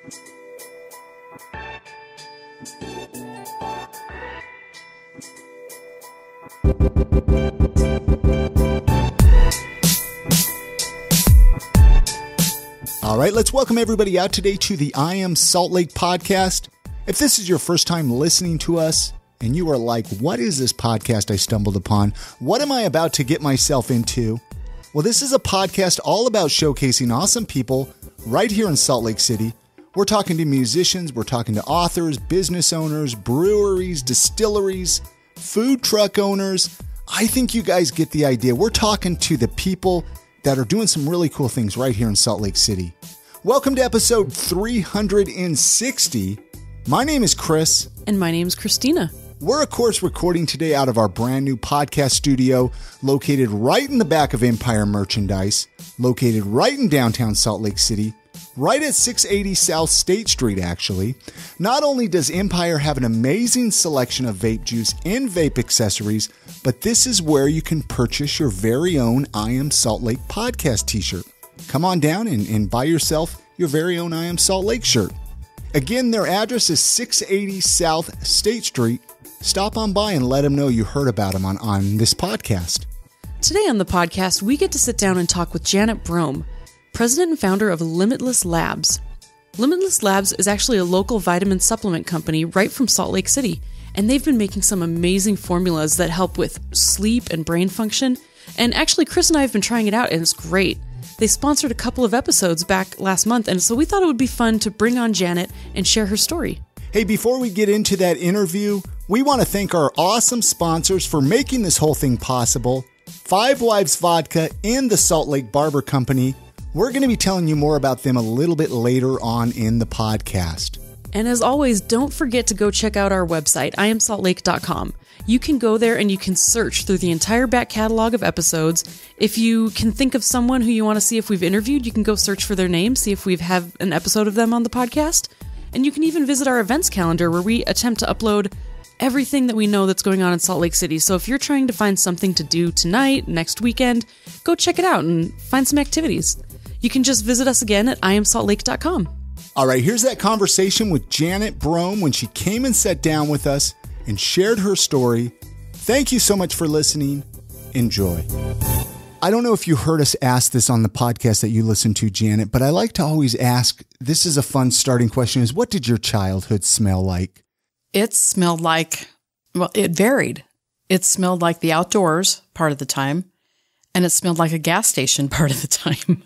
All right, let's welcome everybody out today to the I Am Salt Lake podcast. If this is your first time listening to us and you are like, what is this podcast I stumbled upon? What am I about to get myself into? Well, this is a podcast all about showcasing awesome people right here in Salt Lake City. We're talking to musicians, we're talking to authors, business owners, breweries, distilleries, food truck owners. I think you guys get the idea. We're talking to the people that are doing some really cool things right here in Salt Lake City. Welcome to episode 360. My name is Chris. And my name's Christina. We're, of course, recording today out of our brand new podcast studio located right in the back of Empire Merchandise, located right in downtown Salt Lake City, right at 680 South State Street, actually. Not only does Empire have an amazing selection of vape juice and vape accessories, but this is where you can purchase your very own I Am Salt Lake podcast t-shirt. Come on down and buy yourself your very own I Am Salt Lake shirt. Again, their address is 680 South State Street. Stop on by and let them know you heard about them on this podcast. Today on the podcast, we get to sit down and talk with Janet Brohm, president and founder of Limitless Labs. Limitless Labs is actually a local vitamin supplement company right from Salt Lake City, and they've been making some amazing formulas that help with sleep and brain function. And actually, Chris and I have been trying it out, and it's great. They sponsored a couple of episodes back last month, and so we thought it would be fun to bring on Janet and share her story. Hey, before we get into that interview, we want to thank our awesome sponsors for making this whole thing possible. Five Wives Vodka and the Salt Lake Barber Company. We're going to be telling you more about them a little bit later on in the podcast. And as always, don't forget to go check out our website, iamsaltlake.com. You can go there and you can search through the entire back catalog of episodes. If you can think of someone who you want to see if we've interviewed, you can go search for their name, see if we have an episode of them on the podcast. And you can even visit our events calendar where we attempt to upload everything that we know that's going on in Salt Lake City. So if you're trying to find something to do tonight, next weekend, go check it out and find some activities. You can just visit us again at iamsaltlake.com. All right, here's that conversation with Janet Brohm when she came and sat down with us and shared her story. Thank you so much for listening. Enjoy. I don't know if you heard us ask this on the podcast that you listen to, Janet, but I like to always ask, this is a fun starting question, is what did your childhood smell like? It smelled like, well, it varied. It smelled like the outdoors part of the time, and it smelled like a gas station part of the time.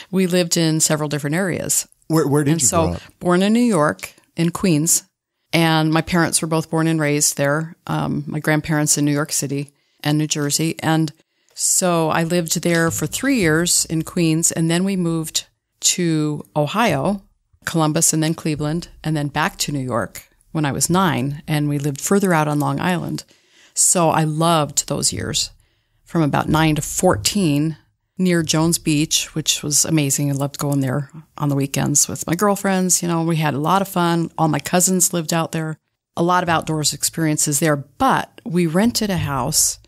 We lived in several different areas. Where did you grow up? Born in New York, in Queens, and my parents were both born and raised there. My grandparents in New York City and New Jersey. And so I lived there for 3 years in Queens, and then we moved to Ohio, Columbus, and then Cleveland, and then back to New York when I was 9, and we lived further out on Long Island. So I loved those years from about 9 to 14 near Jones Beach, which was amazing. I loved going there on the weekends with my girlfriends. You know, we had a lot of fun. All my cousins lived out there. A lot of outdoors experiences there. But we rented a house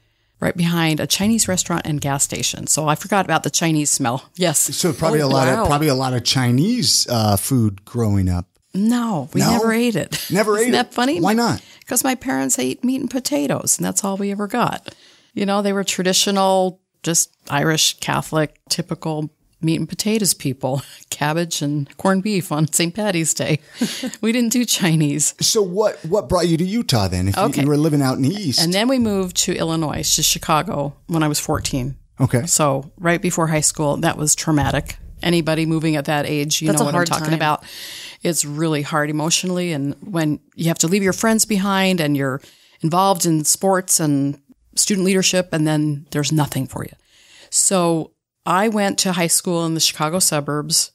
right behind a Chinese restaurant and gas station. So I forgot about the Chinese smell. Yes. So probably a lot of Chinese food growing up. No, we never ate it. Never ate it? Isn't that funny? Why not? Because my parents ate meat and potatoes, and that's all we ever got. You know, they were traditional, just Irish, Catholic, typical meat and potatoes people, cabbage and corned beef on St. Patty's Day. We didn't do Chinese. So what brought you to Utah then, if you were living out in the East? And then we moved to Illinois, to Chicago, when I was 14. Okay. So right before high school, that was traumatic. Anybody moving at that age, you know what I'm talking about. It's really hard emotionally. And when you have to leave your friends behind and you're involved in sports and student leadership, and then there's nothing for you. So I went to high school in the Chicago suburbs,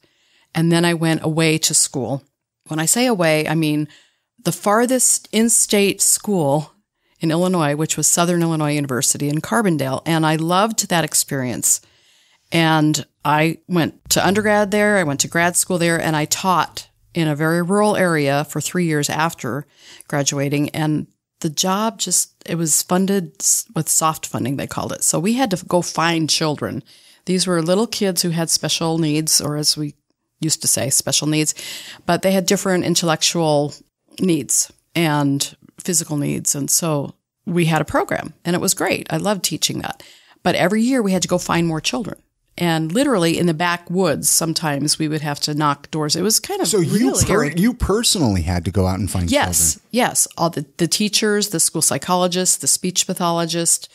and then I went away to school. When I say away, I mean the farthest in-state school in Illinois, which was Southern Illinois University in Carbondale. And I loved that experience. And I went to undergrad there. I went to grad school there, and I taught in a very rural area for 3 years after graduating. And the job it was funded with soft funding, they called it. So we had to go find children. These were little kids who had special needs, or as we used to say special needs, but they had different intellectual needs and physical needs. And so we had a program and it was great. I loved teaching that. But every year we had to go find more children. And literally in the backwoods, sometimes we would have to knock doors. It was kind of scary. You personally had to go out and find children? Yes. All the teachers, the school psychologists, the speech pathologist,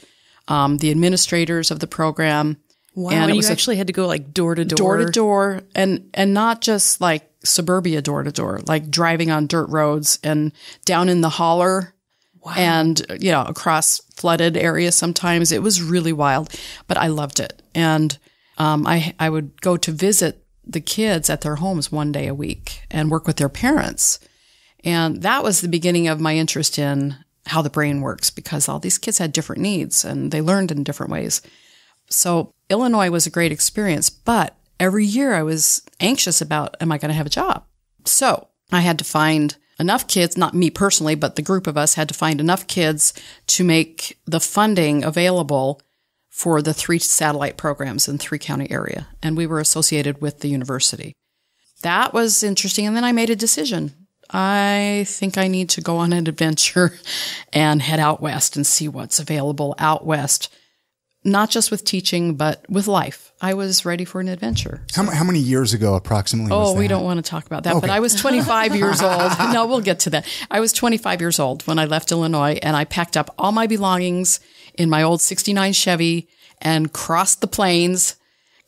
the administrators of the program. Wow. And you actually had to go like door to door. Door to door. And not just like suburbia door to door, like driving on dirt roads and down in the holler. Wow. And, across flooded areas sometimes. It was really wild, but I loved it. And I would go to visit the kids at their homes one day a week and work with their parents. And that was the beginning of my interest in how the brain works, because all these kids had different needs and they learned in different ways. So Illinois was a great experience, but every year I was anxious about, am I going to have a job? So I had to find enough kids, not me personally, but the group of us had to find enough kids to make the funding available for the 3 satellite programs in the 3-county area. And we were associated with the university. That was interesting. And then I made a decision. I think I need to go on an adventure and head out west and see what's available out west, not just with teaching, but with life. I was ready for an adventure. So. How many years ago approximately was that? We don't want to talk about that, okay. But I was 25 years old. No, we'll get to that. I was 25 years old when I left Illinois, and I packed up all my belongings in my old 69 Chevy and crossed the plains,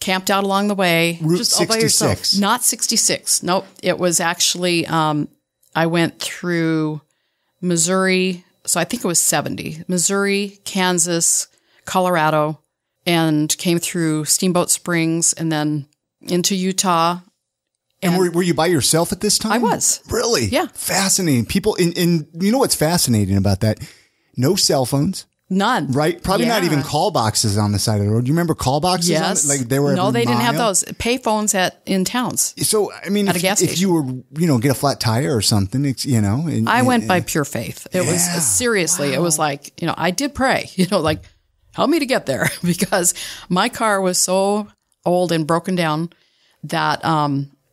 camped out along the way. Route just 66. All by yourself. Not 66. Nope. It was actually, I went through Missouri. So I think it was 70. Missouri, Kansas, Colorado, and came through Steamboat Springs and then into Utah. And were you by yourself at this time? I was. Really? Yeah. Fascinating. People, and you know what's fascinating about that? No cell phones. None. Right? Probably not even call boxes on the side of the road. Do you remember call boxes? Yes. Like they were. No, they didn't have those. Pay phones in towns. So, I mean, if you were, get a flat tire or something, it's, I went by pure faith. It was seriously, It was like, I did pray, like, help me to get there, because my car was so old and broken down that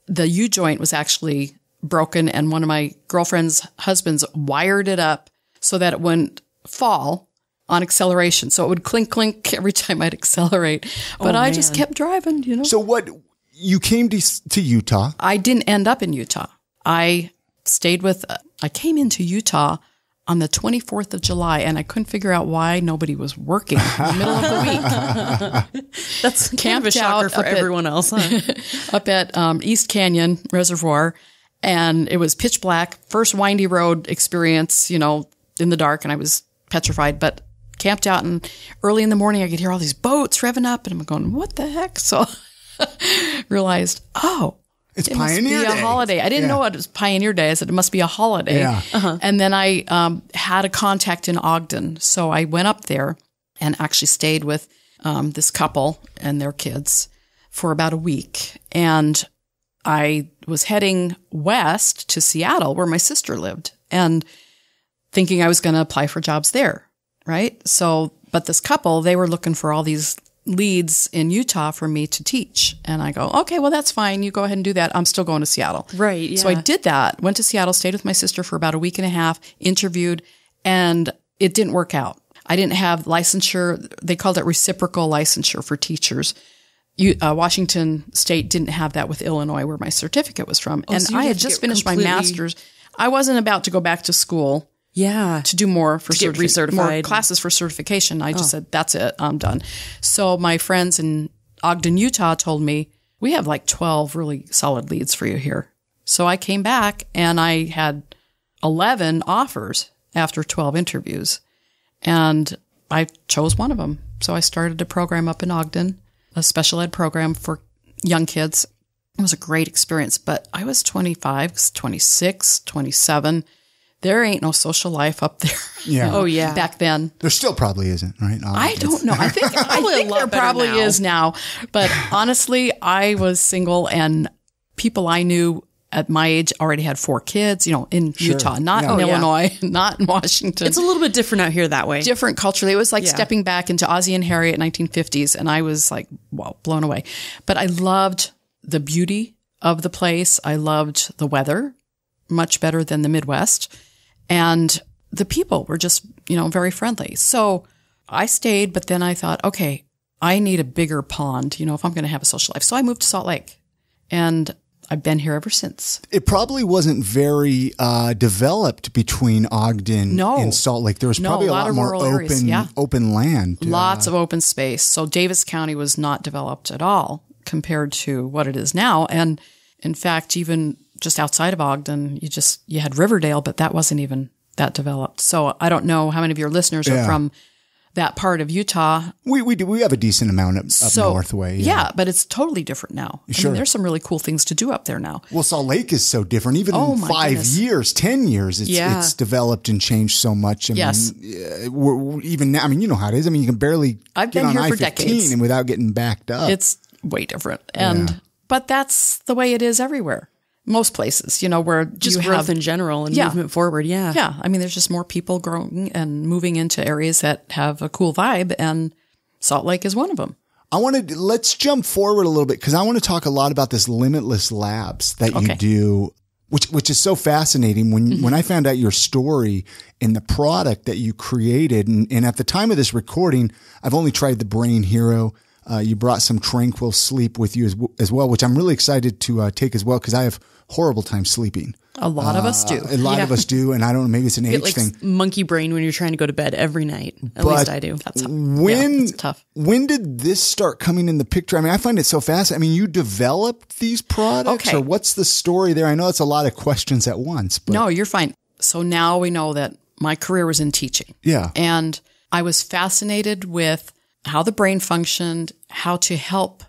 the U-joint was actually broken, and one of my girlfriend's husbands wired it up so that it wouldn't fall on acceleration. So it would clink, clink every time I'd accelerate. But I just kept driving, So you came to Utah? I didn't end up in Utah. I came into Utah on the 24th of July, and I couldn't figure out why nobody was working in the middle of the week. That's kind of a shocker for everyone else, huh? Up at East Canyon Reservoir, and it was pitch black, first windy road experience, in the dark, and I was petrified, but camped out, and early in the morning I could hear all these boats revving up, and I'm going, what the heck? So realized, it's it Pioneer must be Day. A holiday. I didn't know it was Pioneer Day. I said, it must be a holiday. Yeah. And then I had a contact in Ogden. So I went up there and actually stayed with this couple and their kids for about a week. And I was heading west to Seattle, where my sister lived, and thinking I was going to apply for jobs there, right? So, but this couple, they were looking for all these leads in Utah for me to teach. And I go, okay, well, that's fine. You go ahead and do that. I'm still going to Seattle. Right. Yeah. So I did that, went to Seattle, stayed with my sister for about a week and a half, interviewed, and it didn't work out. I didn't have licensure. They called it reciprocal licensure for teachers. Washington State didn't have that with Illinois, where my certificate was from. And so I had just finished my master's. I wasn't about to go back to school. Yeah. To do more for get recertified. More classes for certification. I just said, that's it. I'm done. So my friends in Ogden, Utah told me, we have like 12 really solid leads for you here. So I came back and I had 11 offers after 12 interviews, and I chose one of them. So I started a program up in Ogden, a special ed program for young kids. It was a great experience, but I was 25, 26, 27. There ain't no social life up there. Yeah. Oh, yeah. Back then. There still probably isn't, right? I don't know. I think there probably is now. But honestly, I was single, and people I knew at my age already had 4 kids, in Utah, not in Illinois, not in Washington. It's a little bit different out here that way. Different culturally. It was like stepping back into Ozzie and Harriet 1950s. And I was like, wow, blown away. But I loved the beauty of the place. I loved the weather much better than the Midwest. And the people were just, very friendly. So I stayed, but then I thought, okay, I need a bigger pond, if I'm going to have a social life. So I moved to Salt Lake, and I've been here ever since. It probably wasn't very developed between Ogden and Salt Lake. There was probably a lot more open land. Lots of open space. So Davis County was not developed at all compared to what it is now. And in fact, even just outside of Ogden, you had Riverdale, but that wasn't even that developed. So I don't know how many of your listeners are from that part of Utah. We do. We have a decent amount up north way. Yeah, but it's totally different now. Sure. I mean, there's some really cool things to do up there now. Well, Salt Lake is so different. Even in 5 years, 10 years, it's developed and changed so much. I mean, even now, you know how it is. I mean, you can barely I've get been on here I-15 for decades. and without getting backed up. It's way different. But that's the way it is everywhere. Most places, where just you growth have in general and movement forward. Yeah. Yeah. I mean, there's just more people growing and moving into areas that have a cool vibe, and Salt Lake is one of them. Let's jump forward a little bit, because I want to talk a lot about this Limitless Labs that you do, which is so fascinating. When I found out your story and the product that you created, and at the time of this recording, I've only tried the Brain Hero. You brought some Tranquil Sleep with you as well, which I'm really excited to take as well, because I have horrible time sleeping. A lot of us do. A lot of us do, and I don't know, maybe it's an age thing. Monkey brain when you're trying to go to bed every night. At least I do. That's tough. When did this start coming in the picture? I mean, I find it so fascinating. I mean, you developed these products, or what's the story there? I know it's a lot of questions at once. But. No, you're fine. So now we know that my career was in teaching. Yeah. And I was fascinated with how the brain functioned, how to help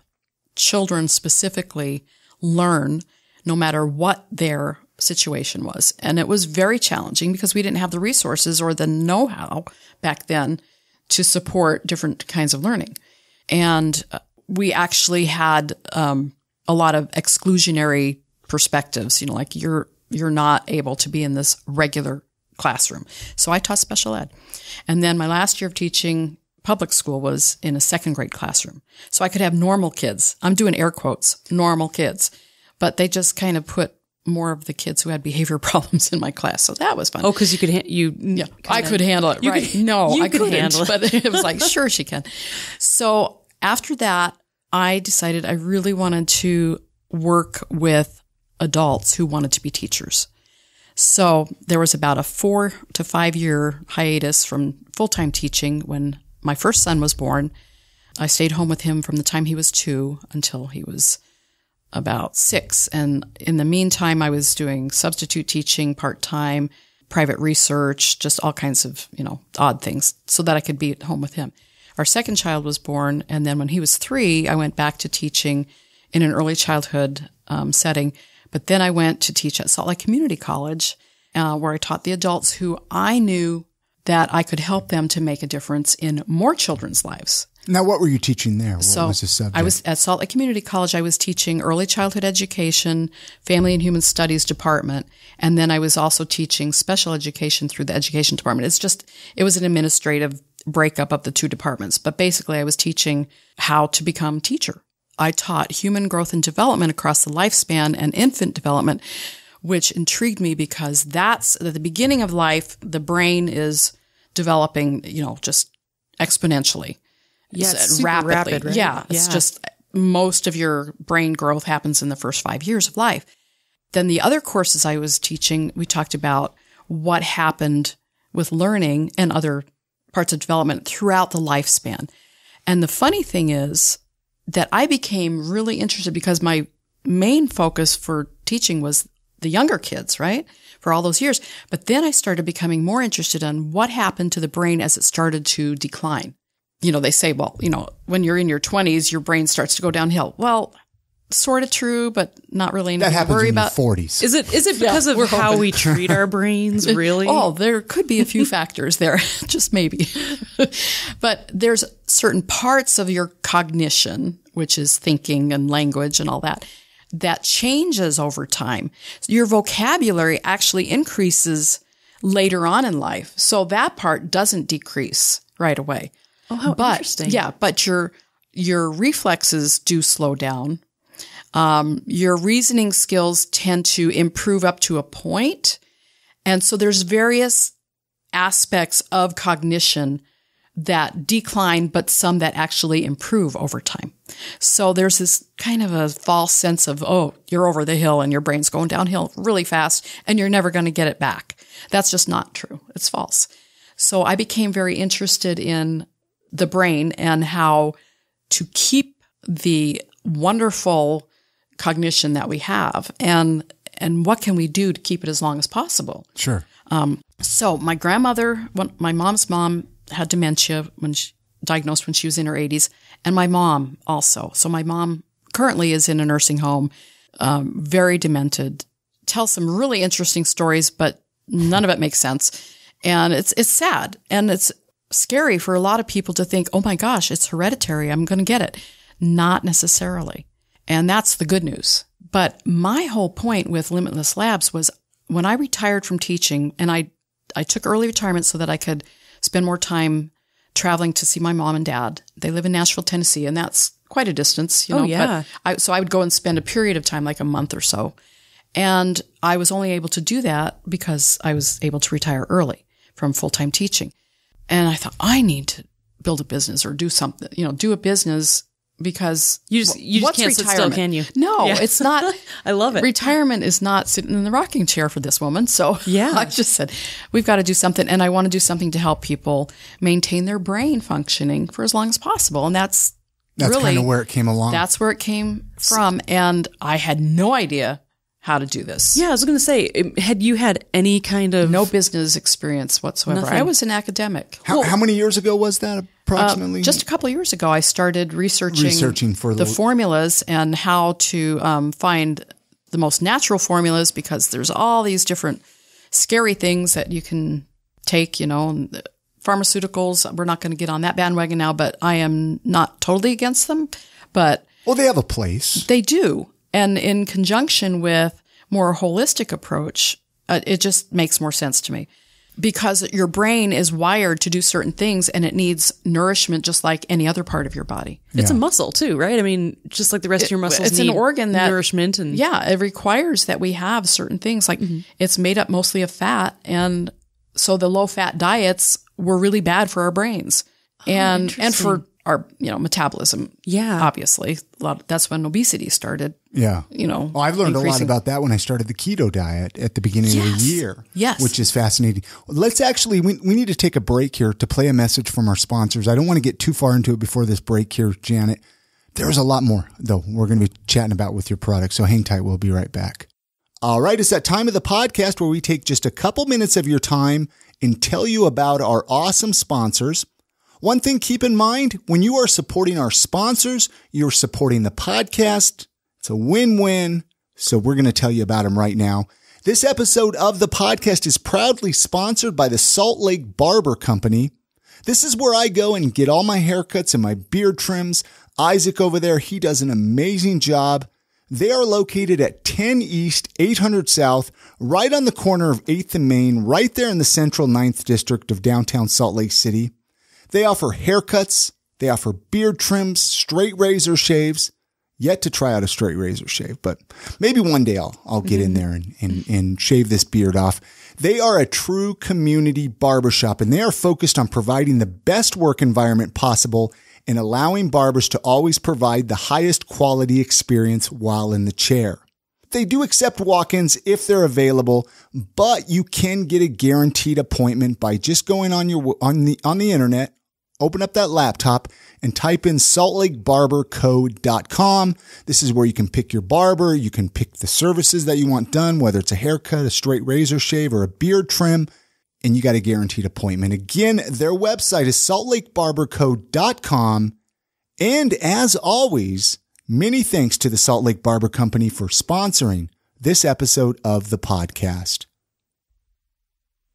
children specifically learn no matter what their situation was. And it was very challenging because we didn't have the resources or the know-how back then to support different kinds of learning. And we actually had a lot of exclusionary perspectives, like you're not able to be in this regular classroom. So I taught special ed. And then my last year of teaching public school was in a second grade classroom. So I could have normal kids. I'm doing air quotes, normal kids. But they just kind of put more of the kids who had behavior problems in my class. So that was fun. Oh, because you could, I could handle it. Right. No, I couldn't handle it. But it was like, sure, she can. So after that, I decided I really wanted to work with adults who wanted to be teachers. So there was about a 4 to 5 year hiatus from full-time teaching when my first son was born. I stayed home with him from the time he was 2 until he was about 6. And in the meantime, I was doing substitute teaching part-time, private research, just all kinds of, odd things so that I could be at home with him. Our second child was born. And then when he was 3, I went back to teaching in an early childhood setting. But then I went to teach at Salt Lake Community College, where I taught the adults who I knew that I could help them to make a difference in more children's lives. Now, what were you teaching there? What was the subject? I was at Salt Lake Community College. I was teaching early childhood education, family and human studies department, and then I was also teaching special education through the education department. It was an administrative breakup of the two departments, but basically I was teaching how to become teacher. I taught human growth and development across the lifespan and infant development, which intrigued me because that's at the beginning of life, the brain is developing, just exponentially. Yes, rapid, right? Yeah. It's just most of your brain growth happens in the first 5 years of life. Then the other courses I was teaching, we talked about what happened with learning and other parts of development throughout the lifespan. And the funny thing is that I became really interested because my main focus for teaching was the younger kids, right? For all those years. But then I started becoming more interested in what happened to the brain as it started to decline. They say, well, when you're in your 20s, your brain starts to go downhill. Well, sort of true, but not really anything that happens to worry in about. The 40s. Is it because of how we treat our brains, really? There could be a few factors there, just maybe. But there's certain parts of your cognition, which is thinking and language and all that changes over time. Your vocabulary actually increases later on in life. So that part doesn't decrease right away. Oh, how interesting. Yeah, but your reflexes do slow down. Your reasoning skills tend to improve up to a point. And so there's various aspects of cognition that decline, but some that actually improve over time. So there's this kind of a false sense of, oh, you're over the hill and your brain's going downhill really fast and you're never going to get it back. That's just not true. It's false. So I became very interested in the brain and how to keep the wonderful cognition that we have and what can we do to keep it as long as possible. Sure. So my grandmother, my mom's mom, had dementia diagnosed when she was in her 80s, and my mom also. So my mom currently is in a nursing home, very demented, tells some really interesting stories, but none of it makes sense. And it's sad. And it's scary for a lot of people to think, oh my gosh, it's hereditary. I'm going to get it. Not necessarily. And that's the good news. But my whole point with Limitless Labs was when I retired from teaching, and I took early retirement so that I could spend more time traveling to see my mom and dad. They live in Nashville, Tennessee, and that's quite a distance, you know. Yeah. But so I would go and spend a period of time, like a month or so. And I was only able to do that because I was able to retire early from full-time teaching. And I thought, I need to build a business or do something, do a business because you just can't sit still, can you? No, it's not. I love it. Retirement is not sitting in the rocking chair for this woman. So yeah. I just said, we've got to do something. And I want to do something to help people maintain their brain functioning for as long as possible. And that's really kind of where it came along. That's where it came from. And I had no idea how to do this. Yeah, I was going to say, had you had any kind of... No business experience whatsoever. Nothing. I was an academic. How many years ago was that approximately? Just a couple of years ago, I started researching for the formulas and how to find the most natural formulas because there's all these different scary things that you can take, pharmaceuticals. We're not going to get on that bandwagon now, but I am not totally against them. But well, they have a place. They do. And in conjunction with more holistic approach, it just makes more sense to me because your brain is wired to do certain things and it needs nourishment just like any other part of your body. It's a muscle too, right? I mean, just like the rest of your muscles need an organ that nourishment. And yeah, it requires that we have certain things like it's made up mostly of fat. And so the low fat diets were really bad for our brains and for our, metabolism. Yeah. Obviously. That's when obesity started. Yeah. I've learned a lot about that when I started the keto diet at the beginning of the year. Yes. Which is fascinating. Let's actually, we need to take a break here to play a message from our sponsors. I don't want to get too far into it before this break here, Janet. There's a lot more, though, we're going to be chatting about with your product. So hang tight. We'll be right back. All right. It's that time of the podcast where we take just a couple minutes of your time and tell you about our awesome sponsors. One thing, keep in mind, when you are supporting our sponsors, you're supporting the podcast. It's a win-win. So we're going to tell you about them right now. This episode of the podcast is proudly sponsored by the Salt Lake Barber Company. This is where I go and get all my haircuts and my beard trims. Isaac over there, he does an amazing job. They are located at 10 East, 800 South, right on the corner of 8th and Main, right there in the central 9th district of downtown Salt Lake City. They offer haircuts, they offer beard trims, straight razor shaves. Yet to try out a straight razor shave, but maybe one day I'll get in there and shave this beard off. They are a true community barbershop, and they are focused on providing the best work environment possible and allowing barbers to always provide the highest quality experience while in the chair. They do accept walk-ins if they're available, but you can get a guaranteed appointment by just going on the internet. Open up that laptop and type in saltlakebarberco.com. This is where you can pick your barber. You can pick the services that you want done, whether it's a haircut, a straight razor shave, or a beard trim, and you got a guaranteed appointment. Again, their website is saltlakebarberco.com. And as always, many thanks to the Salt Lake Barber Company for sponsoring this episode of the podcast.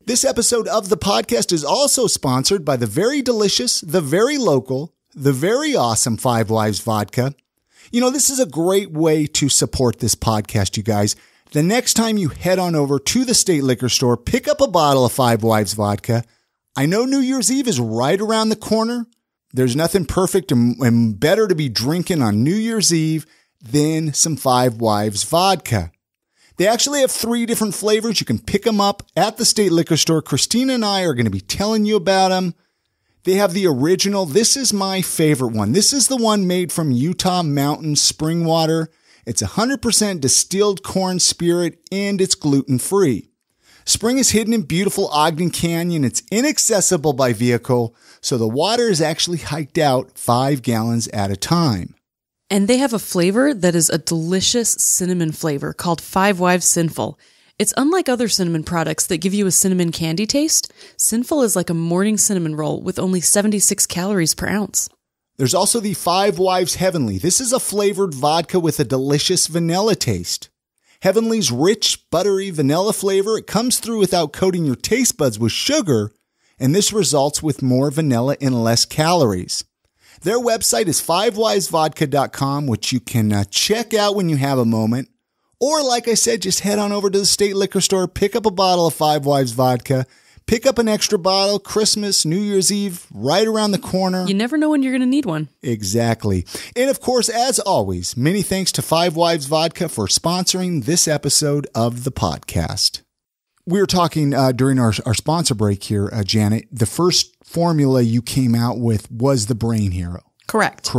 This episode of the podcast is also sponsored by the very delicious, the very local, the very awesome Five Wives Vodka. This is a great way to support this podcast, you guys. The next time you head on over to the state liquor store, pick up a bottle of Five Wives Vodka. I know New Year's Eve is right around the corner. There's nothing perfect and better to be drinking on New Year's Eve then some Five Wives vodka. They actually have 3 different flavors. You can pick them up at the state liquor store. Christina and I are going to be telling you about them. They have the original. This is my favorite one. This is the one made from Utah mountain spring water. It's 100% distilled corn spirit and it's gluten-free. Spring is hidden in beautiful Ogden Canyon. It's inaccessible by vehicle, so the water is actually hiked out 5 gallons at a time. And they have a flavor that is a delicious cinnamon flavor called Five Wives Sinful. It's unlike other cinnamon products that give you a cinnamon candy taste. Sinful is like a morning cinnamon roll with only 76 calories per ounce. There's also the Five Wives Heavenly. This is a flavored vodka with a delicious vanilla taste. Heavenly's rich, buttery vanilla flavor, it comes through without coating your taste buds with sugar, and this results with more vanilla and less calories. Their website is fivewivesvodka.com, which you can check out when you have a moment. Or, like I said, just head on over to the state liquor store, pick up a bottle of Five Wives vodka, pick up an extra bottle, Christmas, New Year's Eve, right around the corner. You never know when you're going to need one. Exactly. And of course, as always, many thanks to Five Wives Vodka for sponsoring this episode of the podcast. We were talking during our sponsor break here, Janet. The first formula you came out with was the Brain Hero. Correct.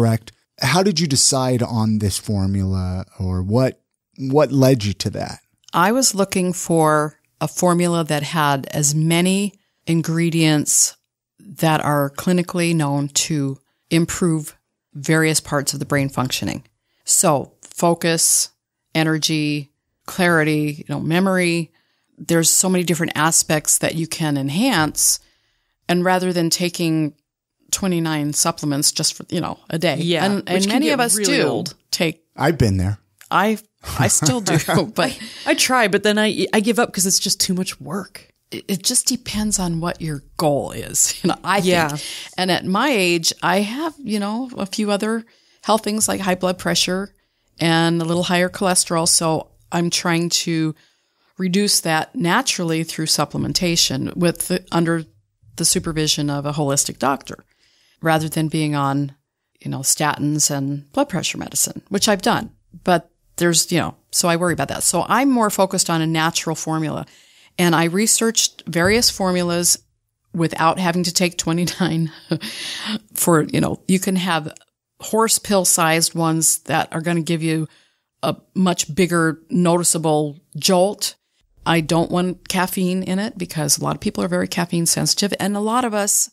How did you decide on this formula, or what led you to that? I was looking for a formula that had as many ingredients that are clinically known to improve various parts of the brain functioning. So focus, energy, clarity, memory. There's so many different aspects that you can enhance. And rather than taking 29 supplements just for, a day. Yeah. And many of us really do take. I've been there. I still do, but I try, but then I give up because it's just too much work. It just depends on what your goal is, I think. And at my age, I have, a few other health things like high blood pressure and a little higher cholesterol. So I'm trying to reduce that naturally through supplementation under the supervision of a holistic doctor, rather than being on, statins and blood pressure medicine, which I've done. But there's, so I worry about that. So I'm more focused on a natural formula. And I researched various formulas without having to take 29 for, you can have horse pill sized ones that are going to give you a much bigger noticeable jolt. I don't want caffeine in it because a lot of people are very caffeine sensitive, and a lot of us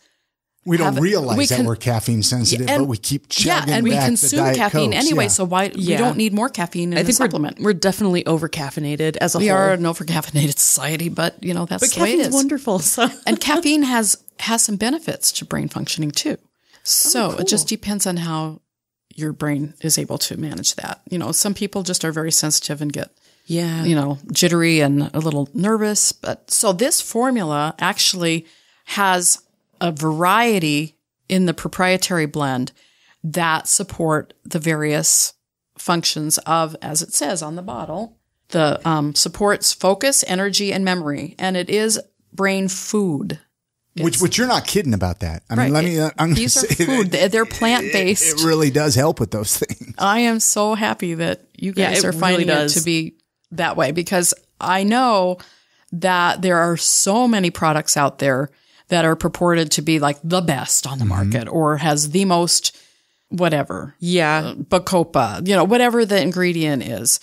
we don't realize that we're caffeine sensitive, but we keep chugging and we back consume the Diet caffeine Cokes. anyway. So why we don't need more caffeine in the supplement? We're definitely over caffeinated as a whole. We are an over caffeinated society, but that's the way it is. Caffeine's wonderful. So. And caffeine has some benefits to brain functioning too. So cool. It just depends on how your brain is able to manage that. Some people just are very sensitive and get jittery and a little nervous. But so this formula actually has a variety in the proprietary blend that support the various functions of, as it says on the bottle, the supports focus, energy, and memory. And it is brain food. Which you're not kidding about that. I mean, these are food. They're plant-based. It really does help with those things. I am so happy that you guys are finding it to be that way, because I know that there are so many products out there that are purported to be like the best on the market or has the most whatever. Yeah. Bacopa, whatever the ingredient is.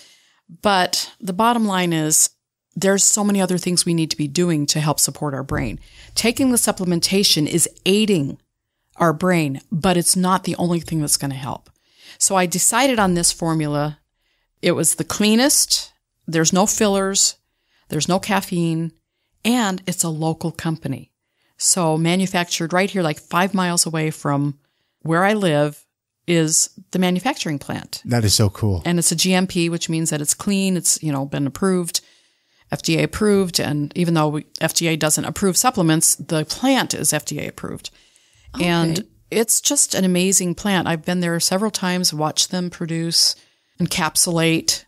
But the bottom line is there's so many other things we need to be doing to help support our brain. Taking the supplementation is aiding our brain, but it's not the only thing that's going to help. So I decided on this formula. It was the cleanest. There's no fillers. There's no caffeine. And it's a local company. So manufactured right here, like 5 miles away from where I live, is the manufacturing plant. That is so cool. And it's a GMP, which means that it's clean. It's, been approved, FDA approved. And even though FDA doesn't approve supplements, the plant is FDA approved. Okay. And it's just an amazing plant. I've been there several times, watched them produce, encapsulate.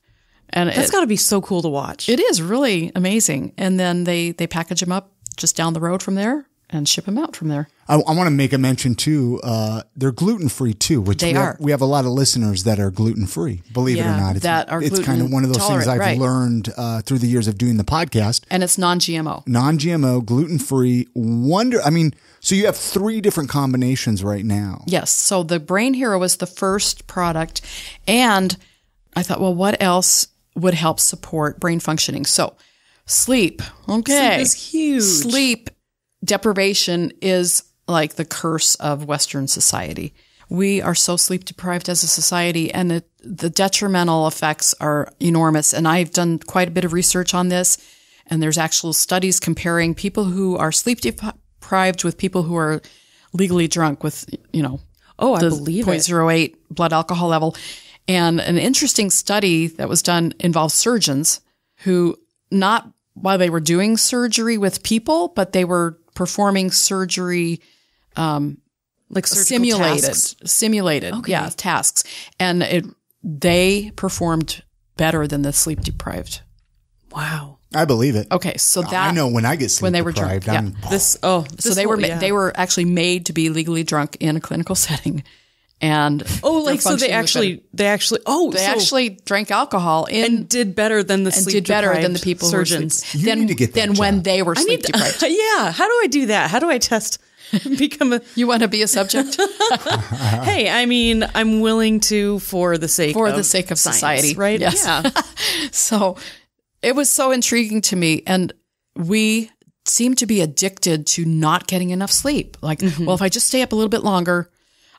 And that's got to be so cool to watch. It is really amazing. And then they package them up just down the road from there. and ship them out from there. I want to make a mention too. They're gluten-free too, which we have a lot of listeners that are gluten-free, believe it or not. It's kind of one of those things I've learned through the years of doing the podcast. And it's non-GMO. Non-GMO, gluten-free. So you have 3 different combinations right now. Yes. So the Brain Hero was the first product. And I thought, well, what else would help support brain functioning? So sleep. Okay. Sleep is huge. Sleep deprivation is like the curse of Western society. We are so sleep deprived as a society, and the detrimental effects are enormous. And I've done quite a bit of research on this, and there's actual studies comparing people who are sleep deprived with people who are legally drunk with, I believe 0.08 blood alcohol level. And an interesting study that was done involved surgeons who, not while they were doing surgery with people, but they were performing surgery, like surgical simulated, okay. tasks. And they performed better than the sleep deprived. Wow. I believe it. Okay. So I know when I get sleep when they were deprived, drunk. They were actually made to be legally drunk in a clinical setting. And they actually drank alcohol and did better than the sleep deprived than the people surgeons. Who were than when they were sleep deprived. Yeah. How do I do that? How do I test? You want to be a subject? Hey, I mean, I'm willing to for the sake of science, society, right? Yes. Yeah. So it was so intriguing to me, and we seem to be addicted to not getting enough sleep. Like, well, if I just stay up a little bit longer,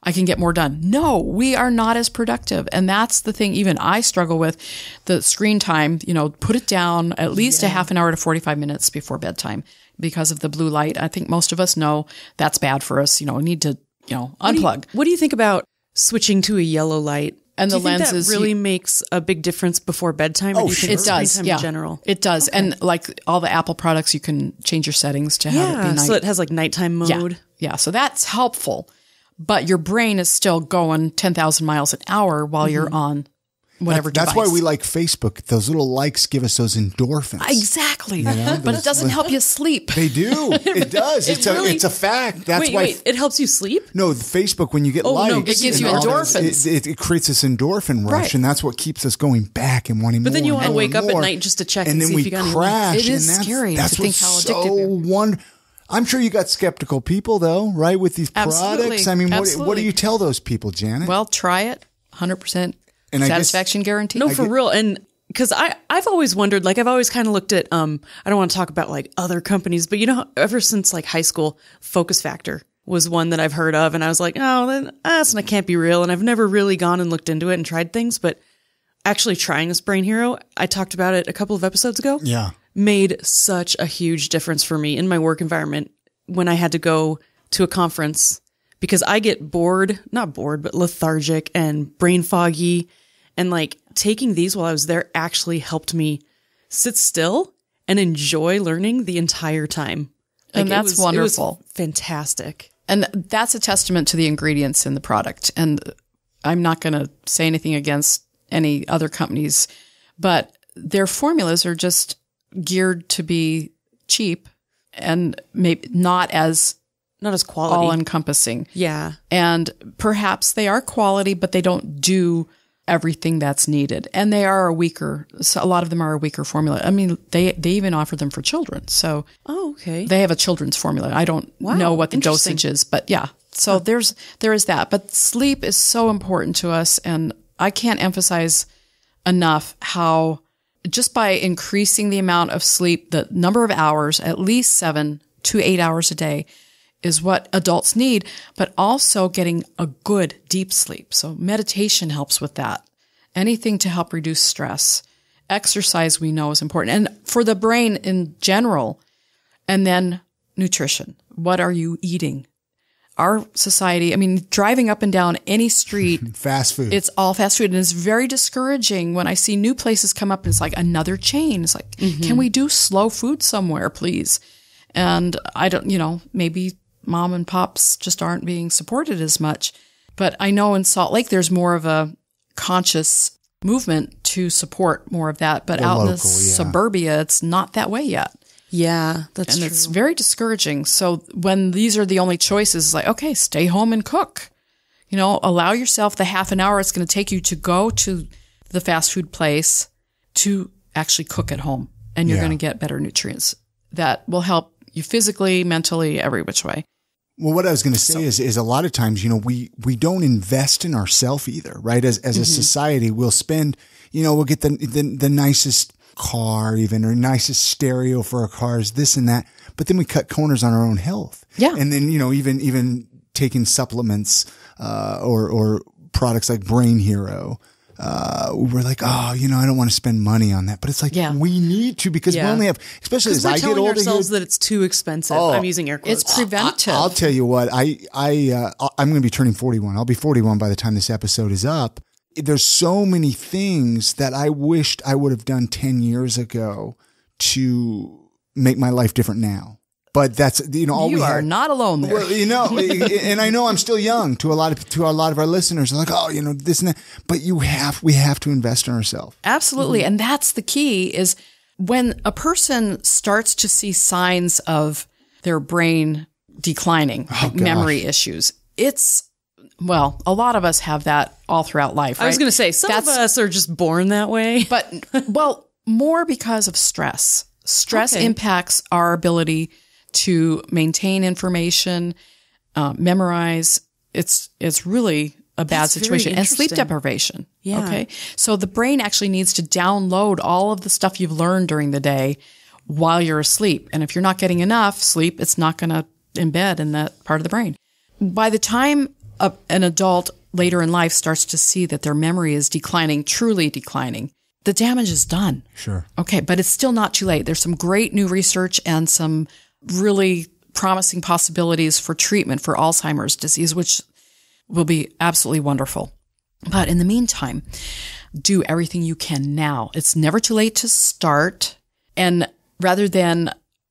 I can get more done. No, we are not as productive. And that's the thing even I struggle with, the screen time, put it down at least a half an hour to 45 minutes before bedtime because of the blue light. I think most of us know that's bad for us. We need to, unplug. What do you think about switching to a yellow light? And do the lenses that really makes a big difference before bedtime? Or do you think it does. In general? It does. Okay. And like all the Apple products, you can change your settings to have it be night. So it has like nighttime mode. Yeah. So that's helpful. But your brain is still going 10,000 miles an hour while you're on whatever device. That's why we like Facebook. Those little likes give us those endorphins. Exactly. But it doesn't help you sleep. They do. It does. It's a fact. That's why. It helps you sleep? No, Facebook, when you get likes. No, it gives you endorphins. It creates this endorphin rush, and that's what keeps us going back and wanting more. But then you want to wake up at night just to check and see if you got any. And then we crash. It is scary to think how addictive you are. I'm sure you got skeptical people, though, right, with these products? I mean, what do you tell those people, Janet? Well, try it. 100% satisfaction guarantee. No, for real. And because I've always wondered, like, I've always kind of looked at, I don't want to talk about, like, other companies, but, ever since, like, high school, Focus Factor was one that I've heard of. And I was like, oh, that can't be real. And I've never really gone and looked into it and tried things. But actually trying this Brain Hero, I talked about it a couple of episodes ago. Yeah. Made such a huge difference for me in my work environment when I had to go to a conference because I get not bored, but lethargic and brain foggy. And like taking these while I was there actually helped me sit still and enjoy learning the entire time. Like, and that's wonderful. It was fantastic. And that's a testament to the ingredients in the product. And I'm not going to say anything against any other companies, but their formulas are just geared to be cheap and maybe not as quality, all encompassing. Yeah. And perhaps they are quality, but they don't do everything that's needed. And they are a lot of them are a weaker formula. I mean, they even offer them for children. So okay. They have a children's formula. I don't know what the dosage is, but yeah. So there is that. But sleep is so important to us. And I can't emphasize enough how just by increasing the amount of sleep, the number of hours, at least 7 to 8 hours a day is what adults need, but also getting a good deep sleep. So meditation helps with that. Anything to help reduce stress. Exercise we know is important. And for the brain in general, and then nutrition. What are you eating? Our society, I mean, driving up and down any street. Fast food. It's all fast food. And it's very discouraging when I see new places come up and it's like another chain. It's like, can we do slow food somewhere, please? And I don't, maybe mom and pops just aren't being supported as much. But I know in Salt Lake, there's more of a conscious movement to support more of that. But out in the suburbia, it's not that way yet. Yeah, that's true. And it's very discouraging. So when these are the only choices, it's like, okay, stay home and cook. Allow yourself the half an hour it's going to take you to go to the fast food place to actually cook at home. And you're going to get better nutrients that will help you physically, mentally, every which way. Well, what I was going to say is a lot of times, we don't invest in ourselves either, right? As a society, we'll spend, we'll get the nicest car even, or nicest stereo for our cars, this and that. But then we cut corners on our own health. Yeah. And then, even taking supplements, or products like Brain Hero. We're like, I don't want to spend money on that, but it's like, we need to, because we only have, especially as I get older, we're telling ourselves that it's too expensive. I'm using air quotes. It's preventative. I'll tell you what, I'm going to be turning 41. I'll be 41 by the time this episode is up. There's so many things that I wished I would have done 10 years ago to make my life different now. But that's, all you are not alone there. Well, and I know I'm still young to a lot of our listeners. They're like, this and that. But we have to invest in ourselves. Absolutely. Mm-hmm. And that's the key, is when a person starts to see signs of their brain declining, like memory issues, a lot of us have that all throughout life. Right? I was going to say, some of us are just born that way. But, more because of stress. Stress impacts our ability to maintain information, memorize. It's really a bad situation. And sleep deprivation. Yeah. Okay. So the brain actually needs to download all of the stuff you've learned during the day while you're asleep. And if you're not getting enough sleep, it's not going to embed in that part of the brain. By the time an adult later in life starts to see that their memory is declining, truly declining, the damage is done. Sure. Okay. But it's still not too late. There's some great new research and some really promising possibilities for treatment for Alzheimer's disease, which will be absolutely wonderful. But in the meantime, do everything you can now. It's never too late to start. And rather than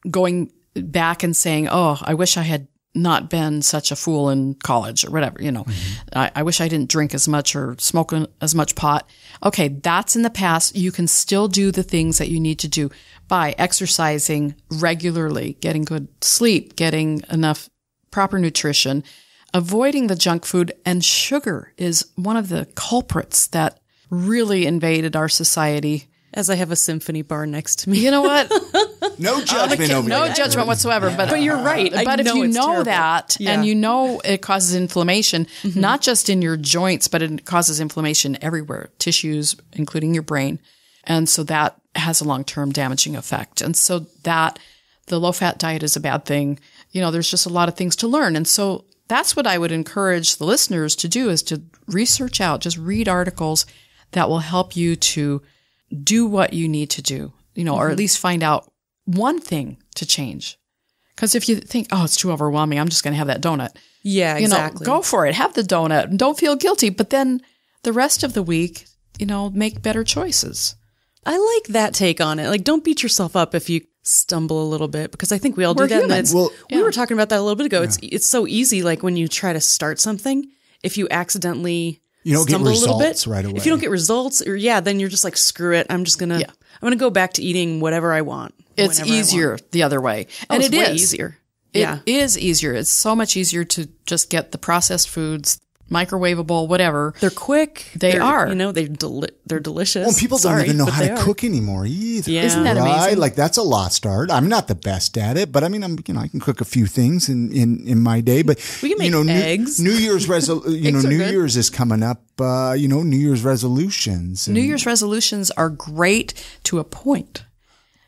going back and saying, I wish I had not been such a fool in college or whatever, I wish I didn't drink as much or smoke as much pot. Okay, that's in the past. You can still do the things that you need to do by exercising regularly, getting good sleep, getting enough proper nutrition, avoiding the junk food. And sugar is one of the culprits that really invaded our society. As I have a symphony bar next to me. You know what? No judgment over No there. judgment whatsoever. But you're right. But if you know terrible. that, and it causes inflammation, not just in your joints, but it causes inflammation everywhere, tissues, including your brain. And so that has a long-term damaging effect. And so that the low-fat diet is a bad thing. There's just a lot of things to learn. And so that's what I would encourage the listeners to do, is to research out, just read articles that will help you to do what you need to do, or at least find out one thing to change. Because if you think, it's too overwhelming, I'm just going to have that donut. Yeah, exactly. Go for it. Have the donut and don't feel guilty. But then the rest of the week, make better choices. I like that take on it. Like, don't beat yourself up if you stumble a little bit, because I think we all do that. We were talking about that a little bit ago. Yeah. It's so easy. Like when you try to start something, if you accidentally stumble a little bit right away. If you don't get results, then you're just like, screw it. I'm going to go back to eating whatever I want. It's easier the other way. And it's way easier. It is easier. It's so much easier to just get the processed foods, microwavable, whatever. They're quick. They're they're delicious. Well, people don't even know how to cook anymore either. Yeah. Isn't that amazing? Like, that's a lost art. I'm not the best at it, but I mean, I can cook a few things in my day. But we can make eggs. New Year's New Year's is coming up. New Year's resolutions. New Year's resolutions are great to a point.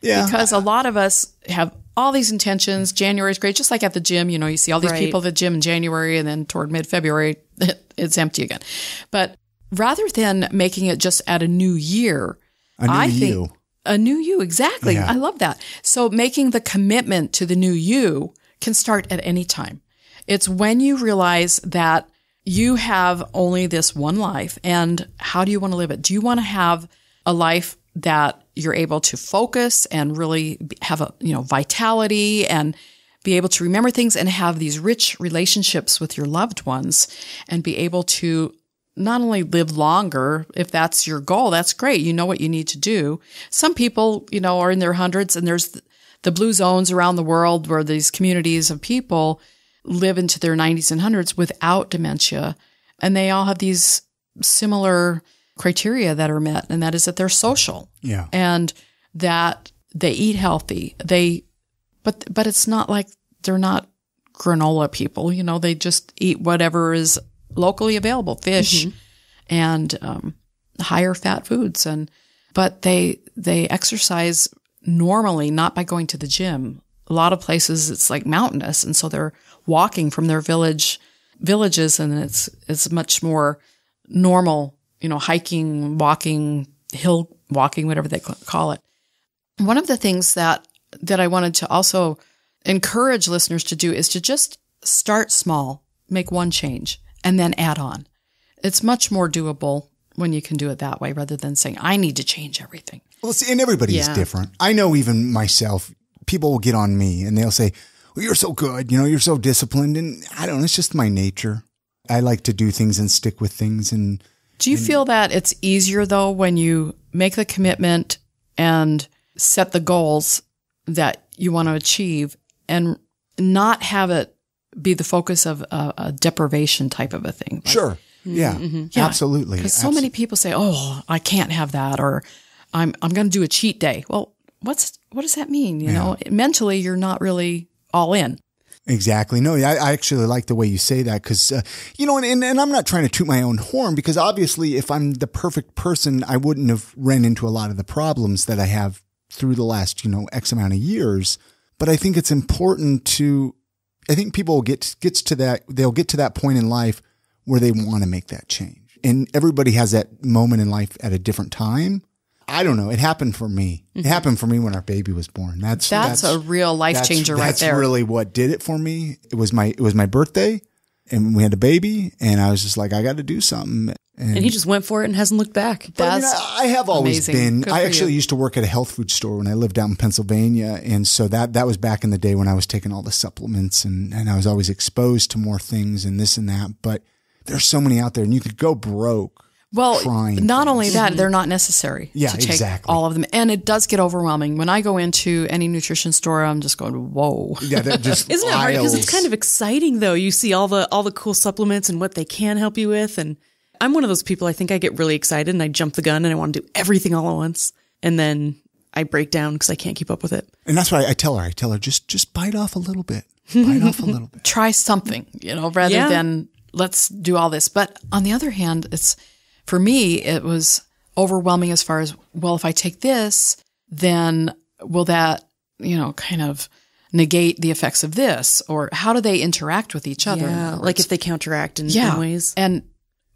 Yeah. Because a lot of us have all these intentions. January is great. Just like at the gym, you see all these people at the gym in January, and then toward mid-February, it's empty again. But rather than making it just at a new year, I think a new you. Exactly. Yeah. I love that. So making the commitment to the new you can start at any time. It's when you realize that you have only this one life, and how do you want to live it? Do you want to have a life that you're able to focus and really have a, vitality and be able to remember things and have these rich relationships with your loved ones and be able to not only live longer, if that's your goal, that's great. You know what you need to do. Some people, are in their hundreds, and there's the blue zones around the world where these communities of people live into their 90s and 100s without dementia. And they all have these similar criteria that are met, and that is that they're social. Yeah. And that they eat healthy. But it's not like they're not granola people. They just eat whatever is locally available, fish and higher fat foods. But they exercise normally, not by going to the gym. A lot of places it's like mountainous, and so they're walking from their villages, and it's much more normal, hiking, walking, hill walking, whatever they call it. One of the things that I wanted to also encourage listeners to do is to just start small, make one change, and then add on. It's much more doable when you can do it that way rather than saying, I need to change everything. Well, see, and everybody is different. I know even myself, people will get on me and they'll say, well, you're so good, you're so disciplined. And I don't know, it's just my nature. I like to do things and stick with things. And do you feel that it's easier though when you make the commitment and set the goals that you want to achieve and not have it be the focus of a deprivation type of a thing? Sure. Yeah, absolutely. Because so many people say, "Oh, I can't have that," or "I'm going to do a cheat day." Well, what does that mean? Mentally, you're not really all in. Exactly. No, I actually like the way you say that because, and I'm not trying to toot my own horn because obviously, if I'm the perfect person, I wouldn't have ran into a lot of the problems that I have through the last, X amount of years. But I think it's important I think people they'll get to that point in life where they want to make that change. And everybody has that moment in life at a different time. I don't know. It happened for me. It happened for me when our baby was born. That's a real life changer right there. That's really what did it for me. It was my birthday and we had a baby and I was just like, I got to do something. And he just went for it and hasn't looked back. I have always been. I actually used to work at a health food store when I lived out in Pennsylvania. And so that was back in the day when I was taking all the supplements and I was always exposed to more things and this and that. But there's so many out there and you could go broke. Well, not only that, they're not necessary to take all of them. And it does get overwhelming. When I go into any nutrition store, I'm just going, whoa. Yeah, they're just Isn't it hard? Because it's kind of exciting, though. You see all the cool supplements and what they can help you with. And I'm one of those people, I think I get really excited and I jump the gun and I want to do everything all at once. And then I break down because I can't keep up with it. And that's why I tell her, just bite off a little bit. Bite off a little bit. Try something, rather than let's do all this. But on the other hand, for me, it was overwhelming as far as, well, if I take this, then will that, kind of negate the effects of this? Or how do they interact with each other? Yeah, like if they counteract in ways.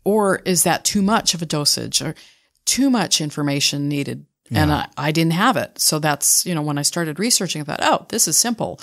Or is that too much of a dosage or too much information needed? Yeah. And I didn't have it. So that's, when I started researching, I thought, oh, this is simple.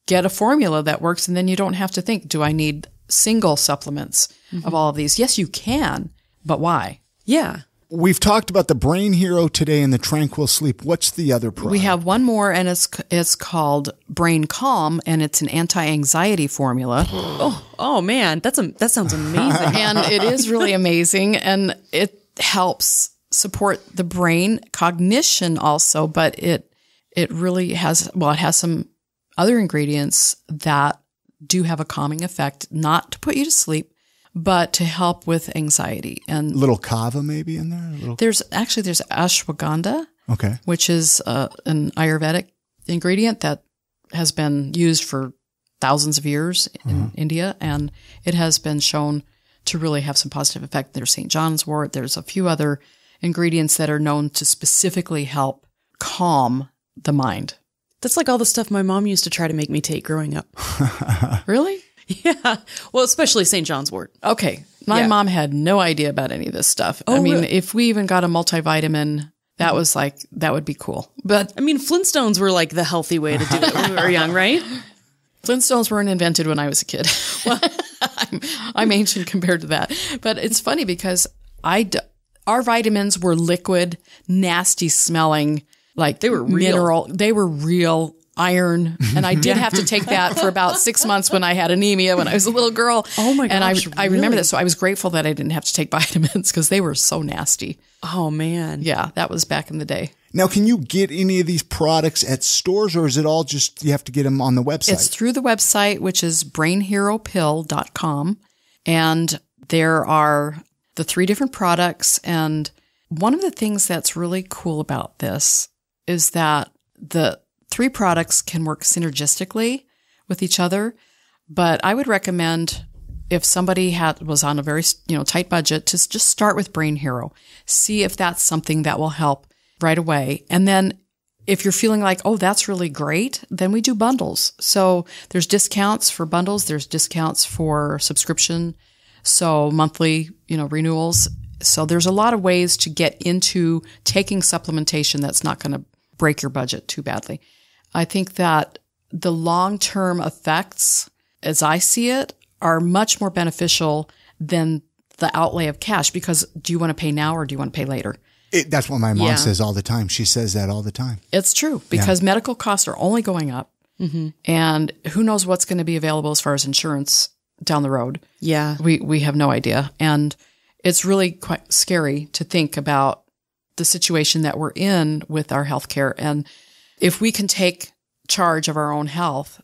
Get a formula that works. And then you don't have to think, do I need single supplements of all of these? Yes, you can. But why? Yeah. We've talked about the Brain Hero today and the Tranquil Sleep. What's the other product? We have one more, and it's called Brain Calm, and it's an anti-anxiety formula. Oh man, that sounds amazing. And it is really amazing, and it helps support the brain cognition also, but it really has some other ingredients that do have a calming effect, not to put you to sleep, but to help with anxiety. And little kava maybe in there? There's ashwagandha, okay, which is an Ayurvedic ingredient that has been used for thousands of years in India, and it has been shown to really have some positive effect. There's St. John's wort. There's a few other ingredients that are known to specifically help calm the mind. That's like all the stuff my mom used to try to make me take growing up. Really? Yeah. Well, especially St. John's wort. Okay. My mom had no idea about any of this stuff. Oh, really? If we even got a multivitamin, that would be cool. But Flintstones were like the healthy way to do it when we were young, right? Flintstones weren't invented when I was a kid. Well, I'm ancient compared to that. But it's funny because our vitamins were liquid, nasty smelling, like they were mineral. They were real iron. And I did have to take that for about 6 months when I had anemia when I was a little girl. Oh my gosh. And I remember that. So I was grateful that I didn't have to take vitamins because they were so nasty. Oh man. Yeah, that was back in the day. Now, can you get any of these products at stores, or is it all just you have to get them on the website? It's through the website, which is brainheropill.com. And there are the 3 different products. And one of the things that's really cool about this is that the 3 products can work synergistically with each other. But I would recommend, if somebody was on a very, tight budget, to just start with Brain Hero. See if that's something that will help right away. And then if you're feeling like, oh, that's really great, then we do bundles. So there's discounts for bundles. There's discounts for subscription. So monthly, renewals. So there's a lot of ways to get into taking supplementation that's not going to break your budget too badly. I think that the long-term effects, as I see it, are much more beneficial than the outlay of cash, because do you want to pay now or do you want to pay later? That's what my mom says all the time. She says that all the time. It's true, because medical costs are only going up, and who knows what's going to be available as far as insurance down the road. Yeah. We have no idea. And it's really quite scary to think about the situation that we're in with our healthcare. And if we can take charge of our own health,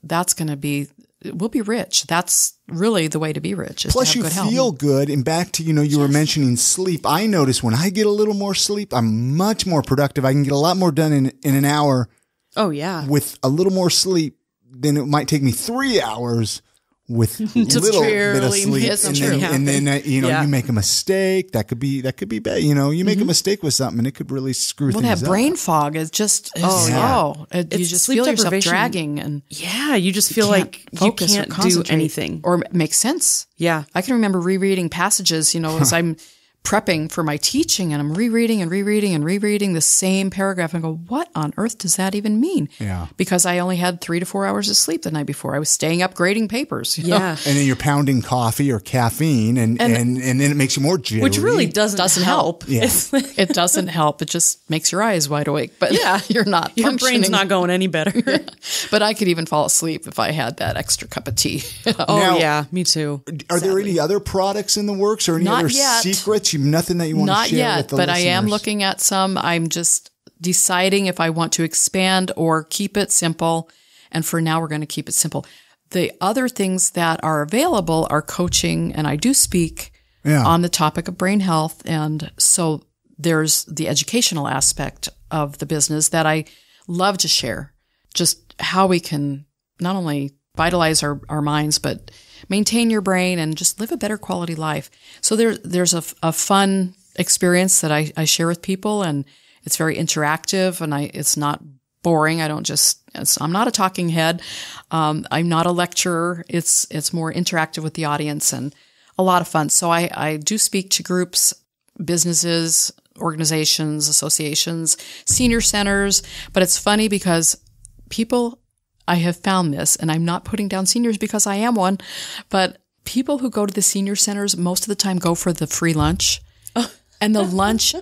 we'll be rich. That's really the way to be rich. Plus, you feel good. And back to, you were mentioning sleep. I notice when I get a little more sleep, I'm much more productive. I can get a lot more done in an hour. Oh, yeah. With a little more sleep than it might take me 3 hours with a little bit of sleep. And then you make a mistake. That could be bad. You make a mistake with something and it could really screw things up. That brain fog is just, you just feel yourself dragging, and you just feel like you can't do anything or make sense. Yeah. I can remember rereading passages, as I'm prepping for my teaching, and I'm rereading the same paragraph and go, what on earth does that even mean? Yeah. Because I only had 3 to 4 hours of sleep the night before. I was staying up grading papers. You know? And then you're pounding coffee or caffeine and then it makes you more jittery. Which really doesn't help. Yeah. It doesn't help. It just makes your eyes wide awake. But you're not Your brain's not going any better. But I could even fall asleep if I had that extra cup of tea. Oh, yeah. Me too. Are there any other products in the works or any other secrets? Nothing that you want to share with the listeners? Not yet, but I am looking at some. I'm just deciding if I want to expand or keep it simple. And for now, we're going to keep it simple. The other things that are available are coaching, and I do speak on the topic of brain health. And so there's the educational aspect of the business that I love to share, just how we can not only vitalize our minds, but maintain your brain and just live a better quality life. So there's a fun experience that I share with people, and it's very interactive, and it's not boring. I'm not a talking head. I'm not a lecturer. It's more interactive with the audience and a lot of fun. So I do speak to groups, businesses, organizations, associations, senior centers, but it's funny because I have found this, and I'm not putting down seniors because I am one, but people who go to the senior centers most of the time go for the free lunch. And the lunch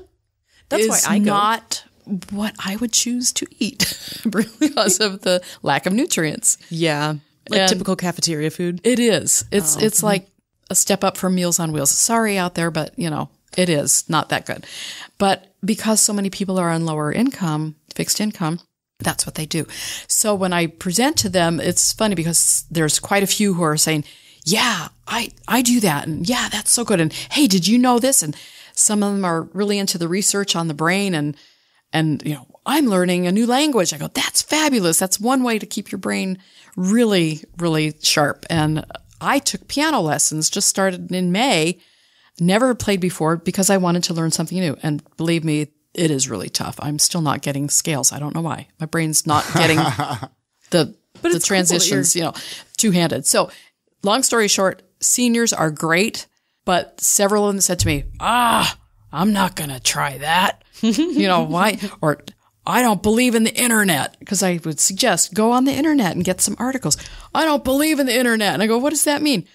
is not what I would choose to eat because of the lack of nutrients. Yeah. Like typical cafeteria food. It is. It's like a step up from Meals on Wheels. Sorry out there, but it is not that good. But because so many people are on lower income, fixed income, that's what they do. So when I present to them, it's funny because there's quite a few who are saying, yeah, I do that. And yeah, that's so good. And hey, did you know this? And some of them are really into the research on the brain and I'm learning a new language. I go, that's fabulous. That's one way to keep your brain really, really sharp. And I took piano lessons, just started in May, never played before because I wanted to learn something new. And believe me, it is really tough. I'm still not getting scales. I don't know why. My brain's not getting the transitions, two-handed. So long story short, seniors are great, but several of them said to me, I'm not going to try that. Why? Or I don't believe in the internet, because I would suggest go on the internet and get some articles. I don't believe in the internet. And I go, what does that mean?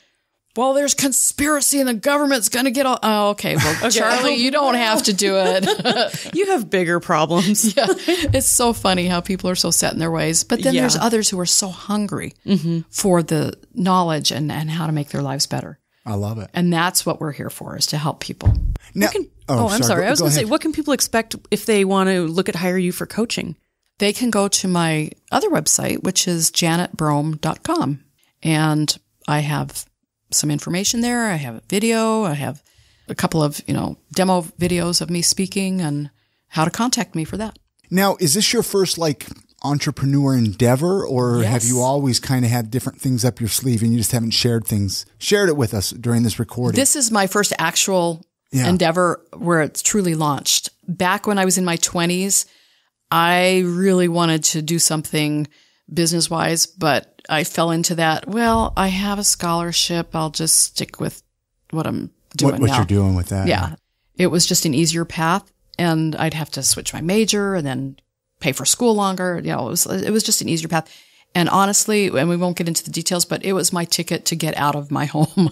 Well, there's conspiracy and the government's going to get all... Oh, okay. Well, okay. Charlie, you don't have to do it. You have bigger problems. Yeah. It's so funny how people are so set in their ways. But then there's others who are so hungry for the knowledge and how to make their lives better. I love it. And that's what we're here for, is to help people. Now, I'm sorry. I was going to say, what can people expect if they want to look at hire you for coaching? They can go to my other website, which is janetbrohm.com. And I have some information there. I have a video. I have a couple of, demo videos of me speaking and how to contact me for that. Now, is this your first entrepreneur endeavor, or Yes. have you always kind of had different things up your sleeve and you just haven't shared it with us during this recording? This is my first actual endeavor where it's truly launched. Back when I was in my 20s, I really wanted to do something business-wise, but I fell into that. Well, I have a scholarship. I'll just stick with what I'm doing what now. you're doing with that. Yeah. It was just an easier path, and I'd have to switch my major and then pay for school longer. It was just an easier path. And honestly, and we won't get into the details, but it was my ticket to get out of my home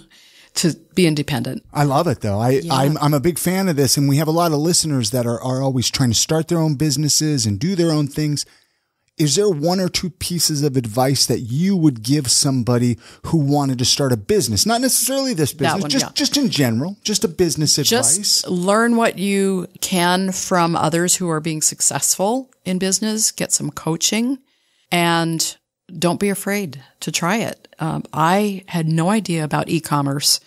to be independent. I love it though. I'm a big fan of this, and we have a lot of listeners that are always trying to start their own businesses and do their own things. Is there one or two pieces of advice that you would give somebody who wanted to start a business? Not necessarily this business, just in general, just a business advice. Just learn what you can from others who are being successful in business. Get some coaching, and don't be afraid to try it. I had no idea about e-commerce,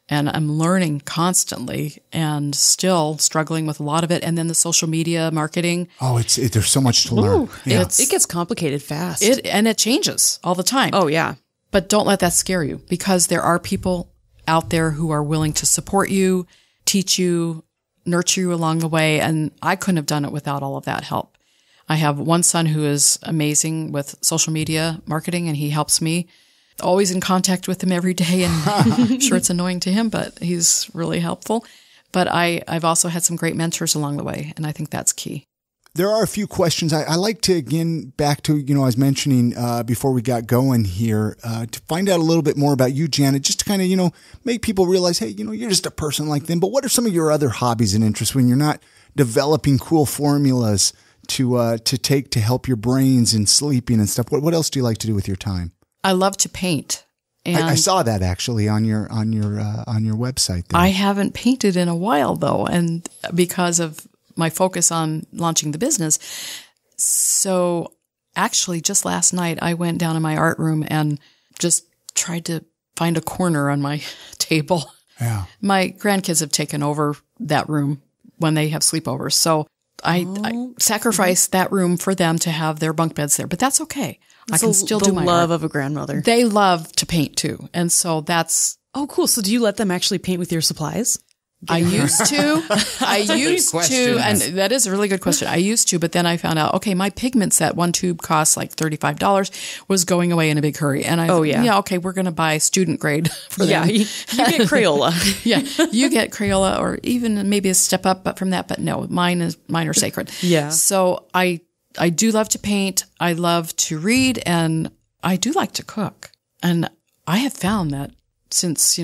and I'm learning constantly and still struggling with a lot of it. And then the social media marketing. Oh, there's so much to learn. Yeah. It gets complicated fast. And it changes all the time. Oh, yeah. But don't let that scare you, because there are people out there who are willing to support you, teach you, nurture you along the way. And I couldn't have done it without all of that help. I have one son who is amazing with social media marketing, and he helps me. Always in contact with him every day, and I'm sure it's annoying to him, but he's really helpful. But I've also had some great mentors along the way, and I think that's key. There are a few questions. I like to, again, back to, I was mentioning before we got going here, to find out a little bit more about you, Janet, just to kind of, make people realize, hey, you're just a person like them. But what are some of your other hobbies and interests when you're not developing cool formulas to take to help your brains and sleeping and stuff? What else do you like to do with your time? I love to paint. And I saw that actually on your website there. I haven't painted in a while though, and because of my focus on launching the business. So actually just last night I went down in my art room and just tried to find a corner on my table. Yeah. My grandkids have taken over that room when they have sleepovers. So I sacrificed that room for them to have their bunk beds there, but that's okay. I can still do my love art. of a grandmother. They love to paint too. And so that's... Oh, cool. So do you let them actually paint with your supplies? I used to, and that is a really good question. I used to, but then I found out, okay, my pigments that one tube costs like $35 was going away in a big hurry. And okay, we're going to buy student grade for them. You get Crayola. Yeah, you get Crayola, or even maybe a step up from that, but no, mine are sacred. Yeah. So I do love to paint. I love to read, and I do like to cook. And I have found that since,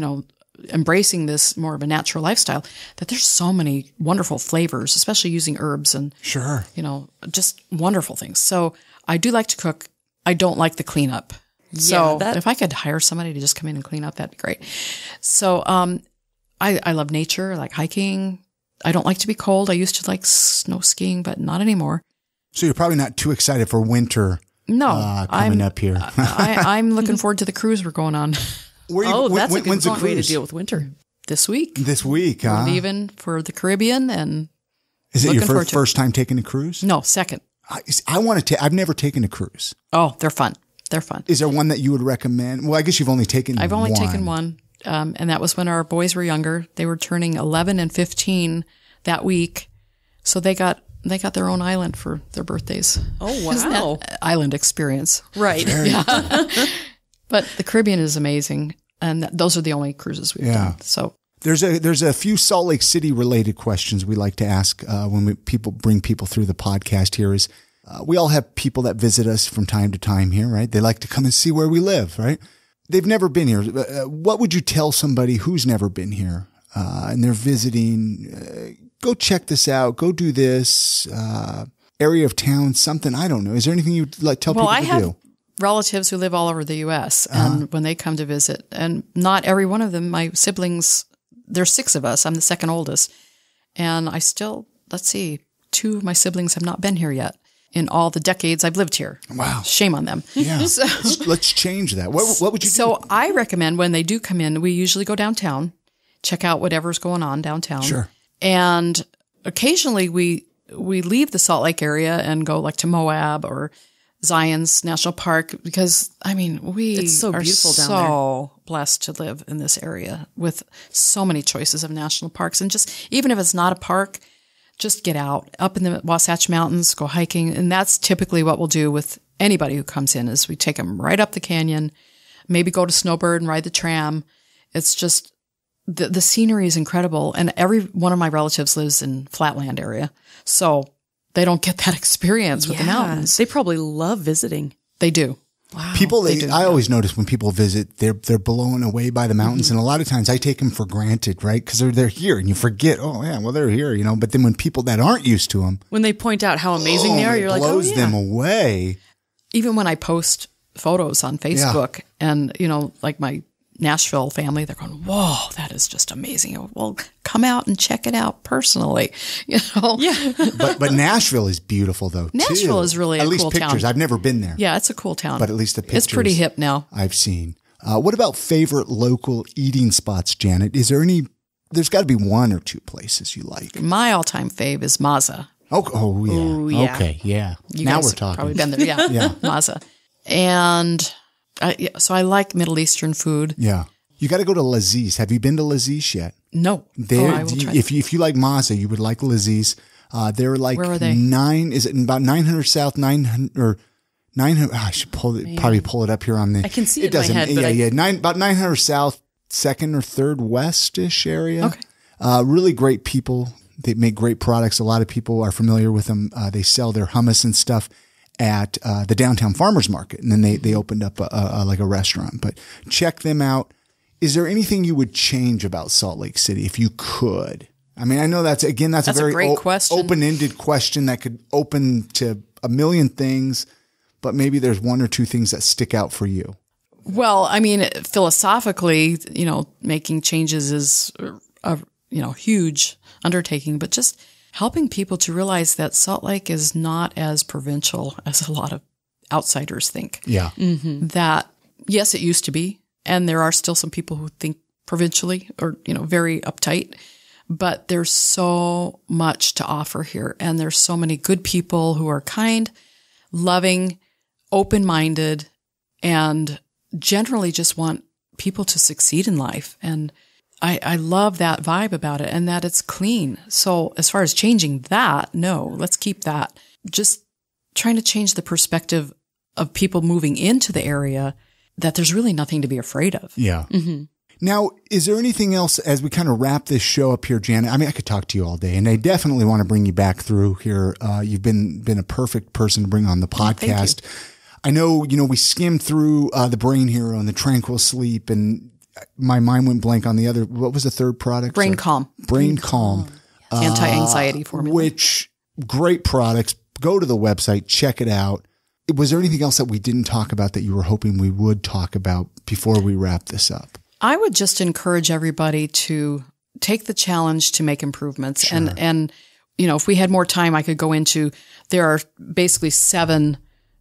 embracing this more of a natural lifestyle, that there's so many wonderful flavors, especially using herbs and, sure, just wonderful things. So I do like to cook. I don't like the cleanup. So if I could hire somebody to just come in and clean up, that'd be great. So, I love nature, like hiking. I don't like to be cold. I used to like snow skiing, but not anymore. So you're probably not too excited for winter. No, coming up here. I'm looking forward to the cruise we're going on. That's a good way to deal with winter. This week. Huh? We're leaving for the Caribbean, and is it your first time taking a cruise? No, second. I want to. I've never taken a cruise. Oh, they're fun. Is there one that you would recommend? Well, I guess you've only taken. I've only taken one, and that was when our boys were younger. They were turning 11 and 15 that week, so they got their own island for their birthdays. Oh, wow. Isn't that island experience? Right. Yeah. But the Caribbean is amazing, and those are the only cruises we've done. So there's a few Salt Lake City related questions we like to ask when people bring people through the podcast here. Is we all have people that visit us from time to time here, right? They like to come and see where we live, right? They've never been here. What would you tell somebody who's never been here and they're visiting? Go check this out. Go do this area of town. Something, I don't know. Is there anything you'd like tell people to do? relatives who live all over the U.S. And when they come to visit, and not every one of them, my siblings, there's 6 of us. I'm the second oldest. And I still, 2 of my siblings have not been here yet in all the decades I've lived here. Wow. Shame on them. Yeah. Let's change that. What would you do? So I recommend when they do come in, we usually go downtown, check out whatever's going on downtown. Sure. And occasionally we leave the Salt Lake area and go like to Moab or Zion's National Park because, it's so beautiful down there. So blessed to live in this area with so many choices of national parks. And just, even if it's not a park, just get out up in the Wasatch Mountains, go hiking. And that's typically what we'll do with anybody who comes in is we take them right up the canyon, maybe go to Snowbird and ride the tram. It's just, the scenery is incredible. And every one of my relatives lives in Flatland area. So they don't get that experience with the mountains. They probably love visiting. They do. Wow. I always notice when people visit, they're blown away by the mountains. And a lot of times I take them for granted, right? Because they're here and you forget, they're here, But then when people that aren't used to them. When they point out how amazing they are, you're like, blows them away. Even when I post photos on Facebook and, like my Nashville family, they're going, whoa, that is just amazing. Well, come out and check it out personally, Yeah. But Nashville is beautiful though. Nashville too. is really at a least cool pictures. town. I've never been there. Yeah, it's a cool town. But at least the pictures. It's pretty hip now. I've seen. What about favorite local eating spots, Janet? Is there any, there's got to be 1 or 2 places you like. My all-time fave is Maza. Oh, yeah. Ooh, yeah. Okay, yeah. You now guys we're have talking. probably been there. Yeah, Yeah. Maza. And so I like Middle Eastern food. Yeah. You got to go to Laziz. Have you been to Laziz yet? No. I will try. If you like Maza, you would like Laziz. They're like Where are they? Is it about 900 South, 900 or 900? I should probably pull it up here on the. I can see it in my head. About 900 South, 2nd or 3rd West-ish area. Okay. Really great people. They make great products. A lot of people are familiar with them. They sell their hummus and stuff at the downtown farmers market, and then they opened up like a restaurant. But check them out. Is there anything you would change about Salt Lake City if you could? I know that's a very great question. Open-ended question that could open to a million things, but maybe there's 1 or 2 things that stick out for you. Well, philosophically, making changes is a huge undertaking, but just helping people to realize that Salt Lake is not as provincial as a lot of outsiders think. Yeah. Mm-hmm. That, yes, it used to be. And there are still some people who think provincially or, very uptight, but there's so much to offer here. And there's so many good people who are kind, loving, open-minded, and generally just want people to succeed in life. And I love that vibe about it and that it's clean. So as far as changing that, no, let's keep that. Just trying to change the perspective of people moving into the area that there's really nothing to be afraid of. Yeah. Mm-hmm. Now, is there anything else as we kind of wrap this show up here, Janet? I could talk to you all day, and I definitely want to bring you back through here. You've been a perfect person to bring on the podcast. I know, we skimmed through the Brain Hero and the Tranquil Sleep, and my mind went blank on the other. What was the third product? Brain Calm. Brain Calm. Anti-anxiety formula. Which, great products. Go to the website, check it out. Was there anything else that we didn't talk about that you were hoping we would talk about before we wrap this up? I would just encourage everybody to take the challenge to make improvements. Sure. And, if we had more time, I could go into, there are basically 7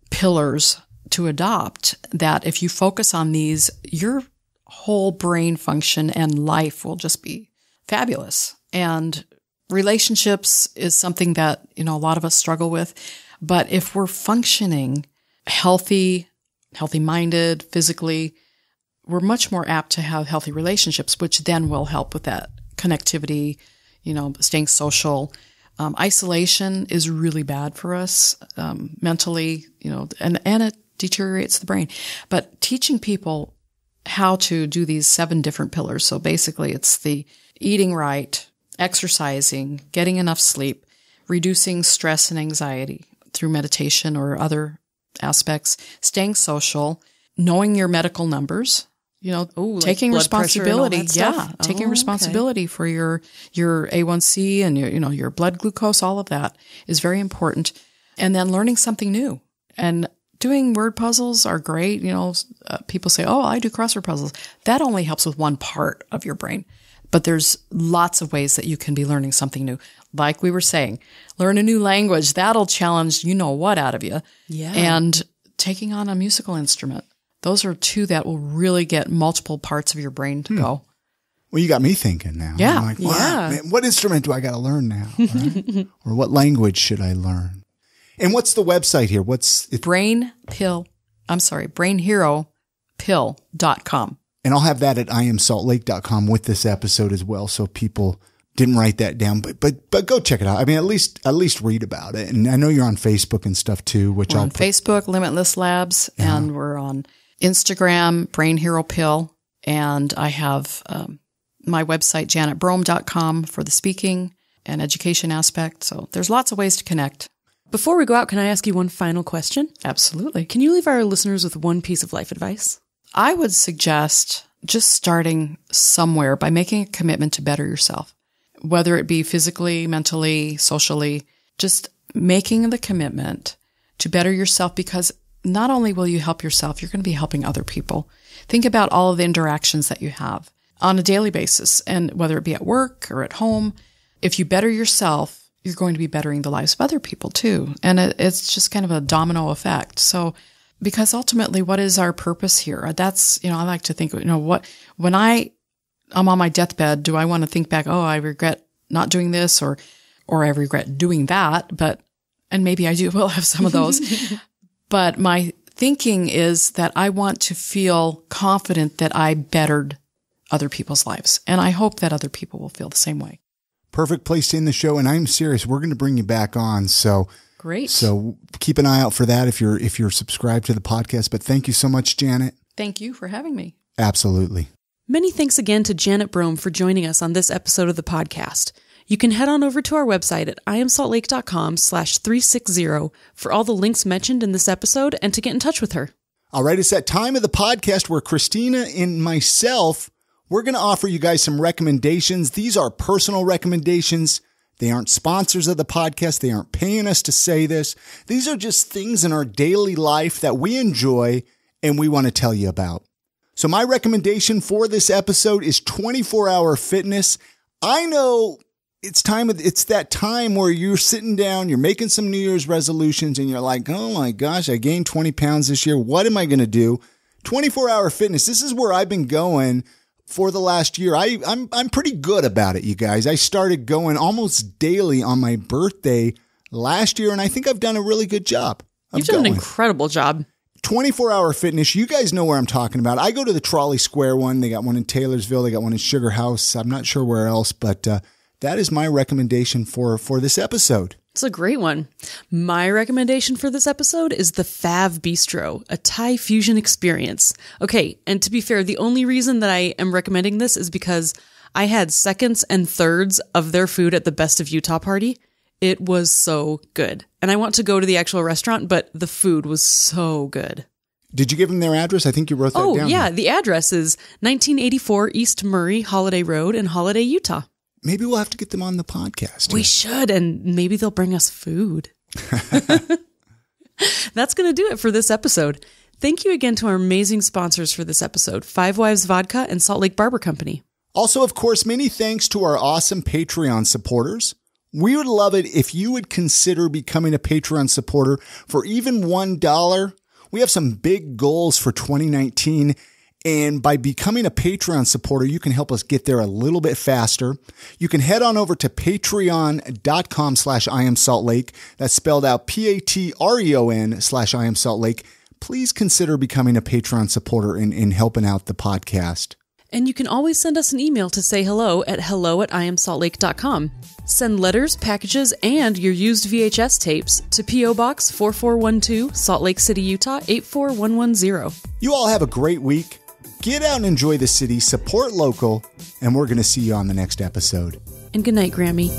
pillars to adopt that if you focus on these, your whole brain function and life will just be fabulous. And relationships is something that, a lot of us struggle with. But if we're functioning healthy-minded, physically, we're much more apt to have healthy relationships, which then will help with that connectivity, staying social. Isolation is really bad for us, mentally, and it deteriorates the brain. But teaching people how to do these 7 different pillars. So basically it's the eating right, exercising, getting enough sleep, reducing stress and anxiety through meditation or other aspects, staying social, knowing your medical numbers, taking responsibility. Taking responsibility for your A1C and your blood glucose, all of that is very important. And then learning something new and doing word puzzles are great. People say, oh, I do crossword puzzles. That only helps with one part of your brain. But there's lots of ways that you can be learning something new. Like we were saying, learn a new language. That'll challenge what out of you. Yeah. And taking on a musical instrument. Those are two that will really get multiple parts of your brain to go. Well, you got me thinking now. Yeah. I'm like, wow, man, what instrument do I got to learn now? Right? Or what language should I learn? And what's the website here? brainheropill.com. And I'll have that at iamsaltlake.com with this episode as well. So people didn't write that down, but go check it out. I mean, at least read about it. And I know you're on Facebook and stuff too, which we're on Facebook, Limitless Labs, and we're on Instagram, Brain Hero Pill. And I have, my website, janetbrohm.com for the speaking and education aspect. So there's lots of ways to connect. Before we go out, can I ask you one final question? Absolutely. Can you leave our listeners with one piece of life advice? I would suggest just starting somewhere by making a commitment to better yourself, whether it be physically, mentally, socially, just making the commitment to better yourself, because not only will you help yourself, you're going to be helping other people. Think about all of the interactions that you have on a daily basis, and whether it be at work or at home. If you better yourself, you're going to be bettering the lives of other people too. And it's just kind of a domino effect. So, because ultimately, what is our purpose here? That's, I like to think, when I'm on my deathbed, do I want to think back, oh, I regret not doing this or I regret doing that, and maybe I will have some of those. But my thinking is that I want to feel confident that I bettered other people's lives. And I hope that other people will feel the same way. Perfect place to end the show. And I'm serious. We're going to bring you back on. So great. So keep an eye out for that if you're subscribed to the podcast. But thank you so much, Janet. Thank you for having me. Absolutely. Many thanks again to Janet Brohm for joining us on this episode of the podcast. You can head on over to our website at iamsaltlake.com/360 for all the links mentioned in this episode and to get in touch with her. All right. It's that time of the podcast where Christina and myself, we're going to offer you guys some recommendations. These are personal recommendations. They aren't sponsors of the podcast. They aren't paying us to say this. These are just things in our daily life that we enjoy and we want to tell you about. So my recommendation for this episode is 24-hour fitness. I know it's that time where you're sitting down, you're making some New Year's resolutions and you're like, oh my gosh, I gained 20 pounds this year. What am I going to do? 24-hour fitness. This is where I've been going for the last year. I'm pretty good about it, you guys. I started going almost daily on my birthday last year, and I think I've done a really good job. You've done an incredible job. 24-hour fitness. You guys know where I'm talking about. I go to the Trolley Square one. They got one in Taylorsville. They got one in Sugar House. I'm not sure where else, but that is my recommendation for this episode. It's a great one. My recommendation for this episode is the Fav Bistro, a Thai fusion experience. Okay, and to be fair, the only reason that I am recommending this is because I had seconds and thirds of their food at the Best of Utah party. It was so good. And I want to go to the actual restaurant, but the food was so good. Did you give them their address? I think you wrote that down. Oh, yeah. The address is 1984 East Murray, Holiday Road in Holiday, Utah. Maybe we'll have to get them on the podcast. We should, and maybe they'll bring us food. That's going to do it for this episode. Thank you again to our amazing sponsors for this episode, Five Wives Vodka and Salt Lake Barber Company. Also, of course, many thanks to our awesome Patreon supporters. We would love it if you would consider becoming a Patreon supporter for even $1. We have some big goals for 2019. And by becoming a Patreon supporter, you can help us get there a little bit faster. You can head on over to patreon.com/IamSaltLake. That's spelled out Patreon/IamSaltLake. Please consider becoming a Patreon supporter and helping out the podcast. And you can always send us an email to say hello at hello@iamsaltlake.com. Send letters, packages, and your used VHS tapes to P.O. Box 4412, Salt Lake City, Utah 84110. You all have a great week. Get out and enjoy the city, support local, and we're going to see you on the next episode. And good night, Grammy.